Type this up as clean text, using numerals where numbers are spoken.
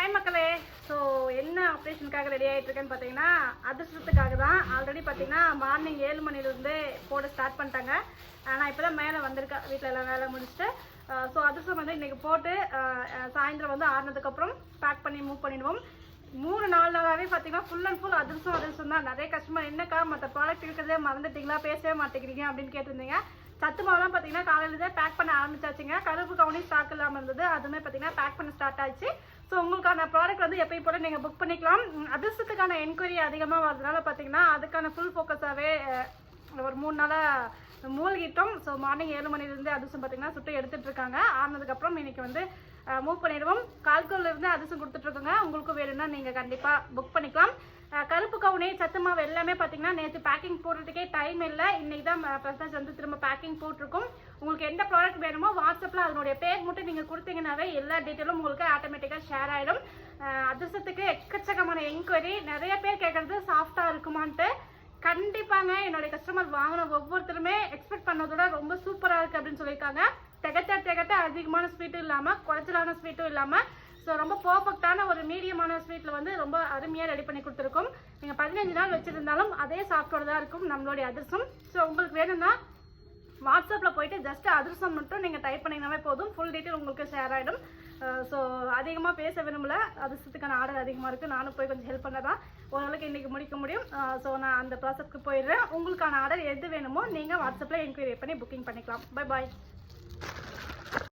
Hi மக்களே. So என்ன ஆப்ரேஷனுக்காக ready ஆகிட்டு இருக்கேன்னு பார்த்தீங்கன்னா அதிர்ஷ்டத்துக்காக தான். ஆல்ரெடி பார்த்தீங்கன்னா மார்னிங் 7 மணிலேருந்து போட ஸ்டார்ட் பண்ணிட்டாங்க. நான் இப்போ தான் மேலே வந்திருக்கேன், வீட்டில் எல்லாம் வேலை முடிச்சுட்டு. ஸோ அதிர்ஷ்டம் வந்து இன்றைக்கி போட்டு சாயந்தரம் வந்து ஆறுனதுக்கப்புறம் பேக் பண்ணி மூவ் பண்ணிடுவோம். 3-4 நாளாகவே பார்த்தீங்கன்னா ஃபுல் அண்ட் ஃபுல் அதிர்ஷ்டம் தான். நிறைய கஸ்டமர் என்னக்கா மற்ற ப்ராடக்ட் இருக்கிறதே மறந்துட்டிங்களா, பேசவே மாட்டேங்கிறீங்க அப்படின்னு கேட்டிருந்தீங்க. சத்து மாவுலாம் பார்த்தீங்கன்னா காலையிலே பேக் பண்ண ஆரம்பிச்சாச்சுங்க. கருப்பு கவுனி ஸ்டாக் இல்லாமல் இருந்தது, அதுவுமே பார்த்தீங்கன்னா பேக் பண்ண ஸ்டார்ட் ஆச்சு. ஸோ உங்களுக்கான ப்ராடக்ட் வந்து எப்பயும் போல நீங்கள் புக் பண்ணிக்கலாம். அதிர்ஷ்டத்துக்கான என்கொயரி அதிகமாக வரதுனால பார்த்தீங்கன்னா அதுக்கான ஃபுல் ஃபோக்கஸாகவே ஒரு 3 நாளாக மூழ்கிட்டோம். ஸோ மார்னிங் 7 மணிலேருந்து அதிர்ஷ்டம் பார்த்தீங்கன்னா சுட்டு எடுத்துகிட்டு இருக்காங்க. ஆனதுக்கப்புறம் இன்றைக்கி வந்து மூவ் பண்ணிடுவோம். கால்கோல்லேருந்து அதிர்ஷ்டம் கொடுத்துட்ருக்கோங்க. உங்களுக்கு வேணும்னா நீங்கள் கண்டிப்பாக புக் பண்ணிக்கலாம். கருப்பு கவுனி சத்து மாவு எல்லாமே பார்த்தீங்கன்னா நேற்று பேக்கிங் போடுறதுக்கே டைம் இல்லை. இன்றைக்கி தான் ப்ரெசன்ஸ் வந்து திரும்ப பேக்கிங் போட்டிருக்கோம். உங்களுக்கு எந்த ப்ராடக்ட் வேணுமோ வாட்ஸ்அப்பில் அதனுடைய பேர் மட்டும் நீங்கள் கொடுத்தீங்கன்னாவே எல்லா டீட்டெயிலும் உங்களுக்கு ஆட்டோமேட்டிக்காக ஷேர் ஆகிடும். அதிர்ஷ்டத்துக்கு எக்கச்சக்கமான என்கொயரி. நிறைய பேர் கேட்குறது சாஃப்டாக இருக்குமான்ட்டு. கண்டிப்பாங்க என்னுடைய கஸ்டமர் வாங்கின ஒவ்வொருத்தருமே எக்ஸ்பெக்ட் பண்ணதோட ரொம்ப சூப்பராக இருக்குது அப்படின்னு சொல்லியிருக்காங்க. திகட்ட அதிகமான ஸ்வீட்டும் இல்லாமல் குறைச்சலான ஸ்வீட்டும் இல்லாமல் ஸோ ரொம்ப பர்ஃபெக்டான ஒரு மீடியமான ஸ்வீட்டில் வந்து ரொம்ப அருமையாக ரெடி பண்ணி கொடுத்துருக்கோம். நீங்கள் 15 நாள் வச்சுருந்தாலும் அதே சாஃப்டோடு தான் இருக்கும் நம்மளுடைய அதிர்ஷ்டம். ஸோ உங்களுக்கு வேணும்னா வாட்ஸ்அப்பில் போயிட்டு ஜஸ்ட் அதிர்ஷ்டம் மட்டும் நீங்கள் டைப் பண்ணிங்கனாவே போதும், ஃபுல் டீட்டெயில் உங்களுக்கு ஷேர் ஆகிடும். ஸோ அதிகமாக பேச விரும்பல, அதிர்ஷ்டத்துக்கான ஆர்டர் அதிகமாக இருக்குது. நானும் போய் கொஞ்சம் ஹெல்ப் பண்ணதான் ஓரளவுக்கு இன்றைக்கி முடிக்க முடியும். ஸோ நான் அந்த ப்ராசஸ்க்கு போயிடுறேன். உங்களுக்கான ஆர்டர் எது வேணுமோ நீங்கள் வாட்ஸ்அப்பில் என்கொயரி பண்ணி புக்கிங் பண்ணிக்கலாம். Bye bye.